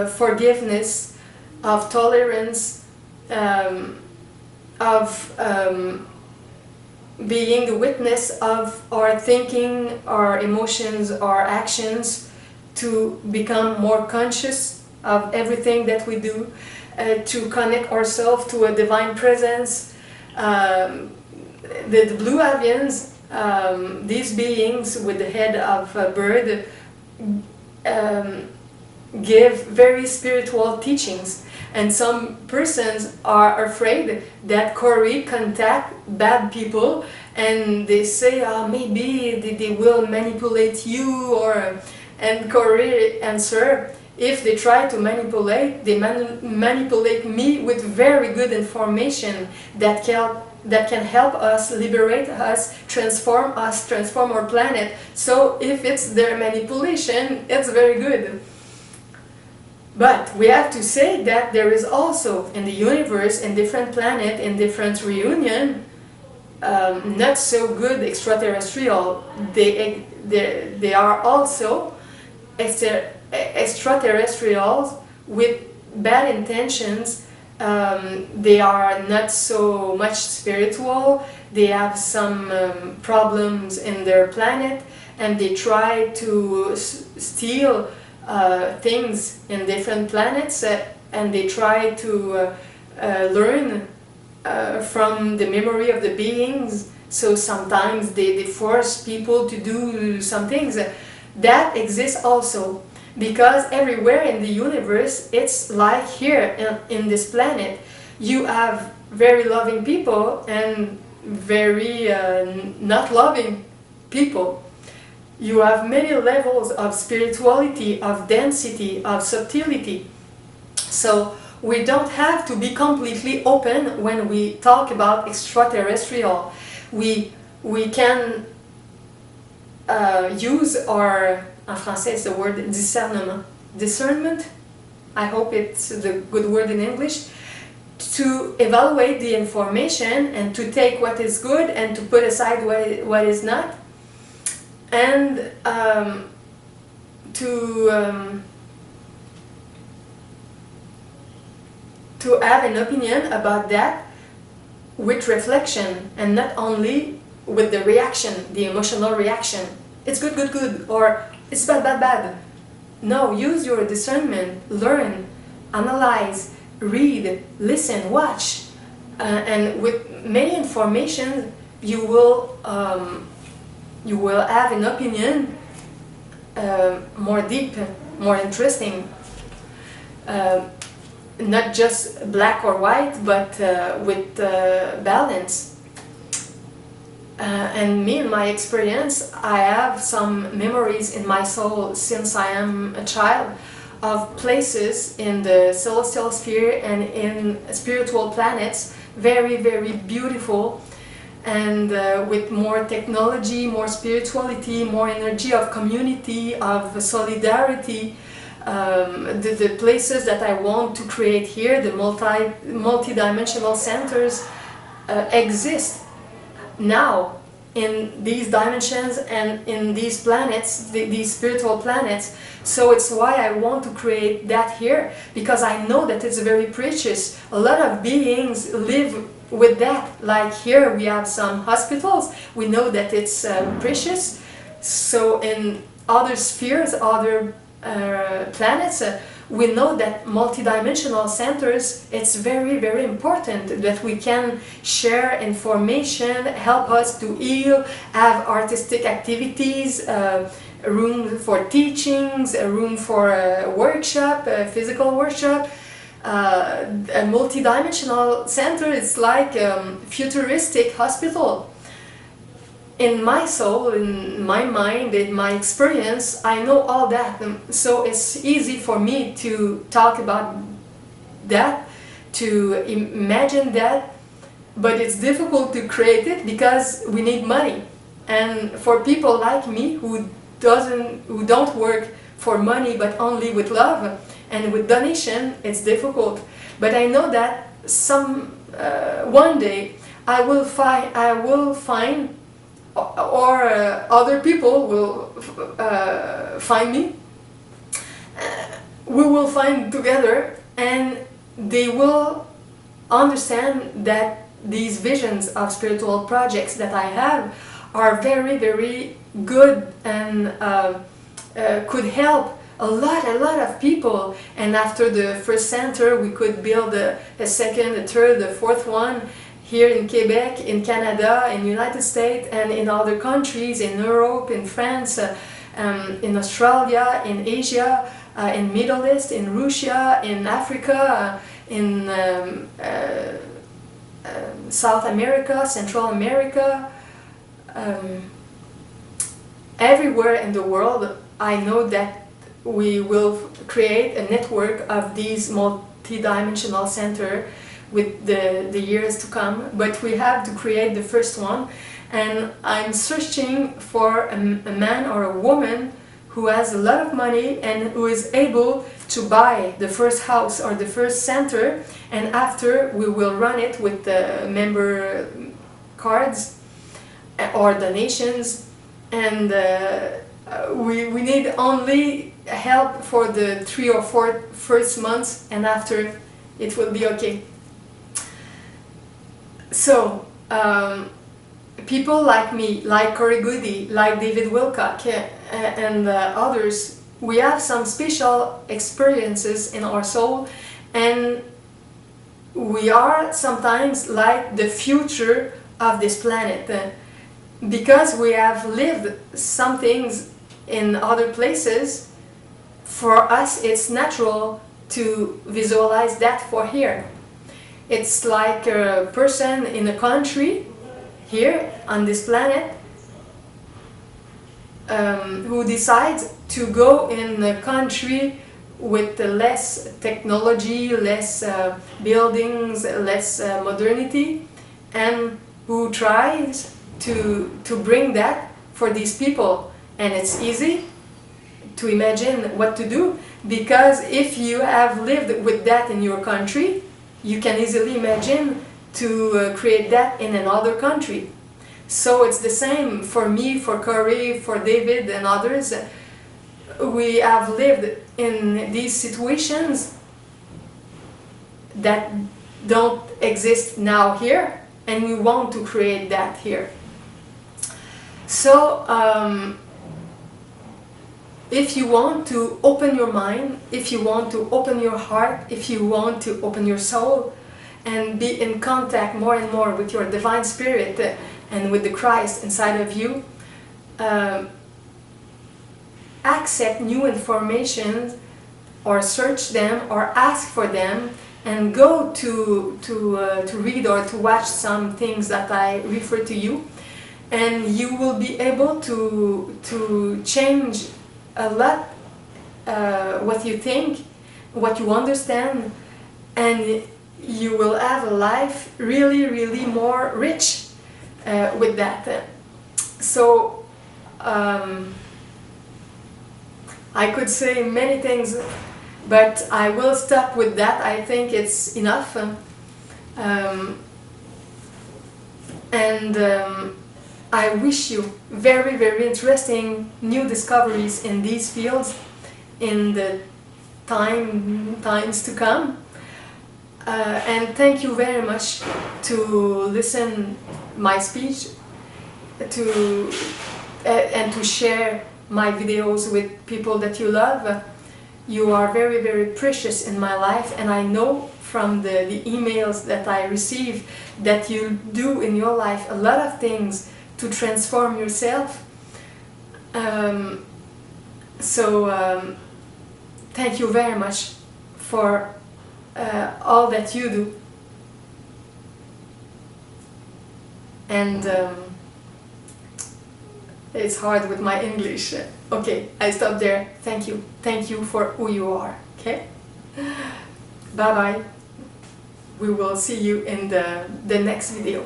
forgiveness, of tolerance, of being a witness of our thinking, our emotions, our actions, to become more conscious of everything that we do, to connect ourselves to a divine presence. The blue avians, these beings with the head of a bird, give very spiritual teachings, and some persons are afraid that Corey contact bad people and they say, oh, maybe they will manipulate you, or and Corey answer, if they try to manipulate, they manipulate me with very good information that can help us, liberate us, transform our planet. So if it's their manipulation, it's very good. But we have to say that there is also in the universe, in different planets, in different reunion, not so good extraterrestrial. They are also extraterrestrials with bad intentions. They are not so much spiritual. They have some problems in their planet, and they try to steal things in different planets, and they try to learn from the memory of the beings. So sometimes they force people to do some things. That exists also, because everywhere in the universe, it's like here in this planet, you have very loving people and very not loving people. You have many levels of spirituality, of density, of subtlety. So we don't have to be completely open when we talk about extraterrestrial. We can use our, en français it's the word discernment, I hope it's the good word in English, to evaluate the information and to take what is good and to put aside what is not. And to have an opinion about that with reflection, and not only with the reaction, the emotional reaction. It's good, good, good, or it's bad, bad, bad. No, use your discernment, learn, analyze, read, listen, watch, and with many information you will have an opinion more deep, more interesting, not just black or white, but with balance. And me, in my experience, I have some memories in my soul since I am a child of places in the celestial sphere and in spiritual planets, very, very beautiful, and with more technology, more spirituality, more energy of community, of solidarity. The places that I want to create here, the multi-dimensional centers, exist now in these dimensions and in these planets, these spiritual planets. So it's why I want to create that here, because I know that it's very precious. A lot of beings live with that. Like here we have some hospitals, we know that it's precious. So in other spheres, other planets, we know that multidimensional centers, it's very, very important that we can share information, help us to heal, have artistic activities, a room for teachings, a room for a workshop, a physical workshop. A multidimensional center is like a futuristic hospital. In my soul, in my mind, in my experience, I know all that. So it's easy for me to talk about that, to imagine that, but it's difficult to create it because we need money. And for people like me who don't work for money but only with love and with donation, it's difficult. But I know that one day I will find or other people will find me we will find together, and they will understand that these visions of spiritual projects that I have are very, very good and could help a lot of people. And after the first center, we could build a second, a third, a fourth one here in Quebec, in Canada, in United States, and in other countries, in Europe, in France, in Australia, in Asia, in Middle East, in Russia, in Africa, in South America, Central America, everywhere in the world. I know that we will create a network of these multi-dimensional centers with the years to come, but we have to create the first one. And I'm searching for a man or a woman who has a lot of money and who is able to buy the first house or the first center, and after we will run it with the member cards or donations, and we need only help for the 3 or 4 first months, and after it will be okay. So people like me, like Goode, like David Wilcock, and others, we have some special experiences in our soul, and we are sometimes like the future of this planet, because we have lived some things in other places. For us, it's natural to visualize that for here. It's like a person in a country here on this planet who decides to go in a country with less technology, less buildings, less modernity, and who tries to bring that for these people. And it's easy to imagine what to do, because if you have lived with that in your country, you can easily imagine to create that in another country. So it's the same for me, for Corey, for David and others. We have lived in these situations that don't exist now here, and we want to create that here. So if you want to open your mind, if you want to open your heart, if you want to open your soul and be in contact more and more with your divine spirit and with the Christ inside of you, accept new information or search them or ask for them, and go to read or to watch some things that I refer to you, and you will be able to change a lot what you think, what you understand, and you will have a life really, really more rich with that. So I could say many things, but I will stop with that. I think it's enough. I wish you very, very interesting new discoveries in these fields in the times to come. And thank you very much to listen my speech, and to share my videos with people that you love. You are very, very precious in my life, and I know from the emails that I receive that you do in your life a lot of things to transform yourself. Thank you very much for all that you do. And it's hard with my English. Okay, I stop there. Thank you. Thank you for who you are. Okay? Bye-bye. We will see you in the next video.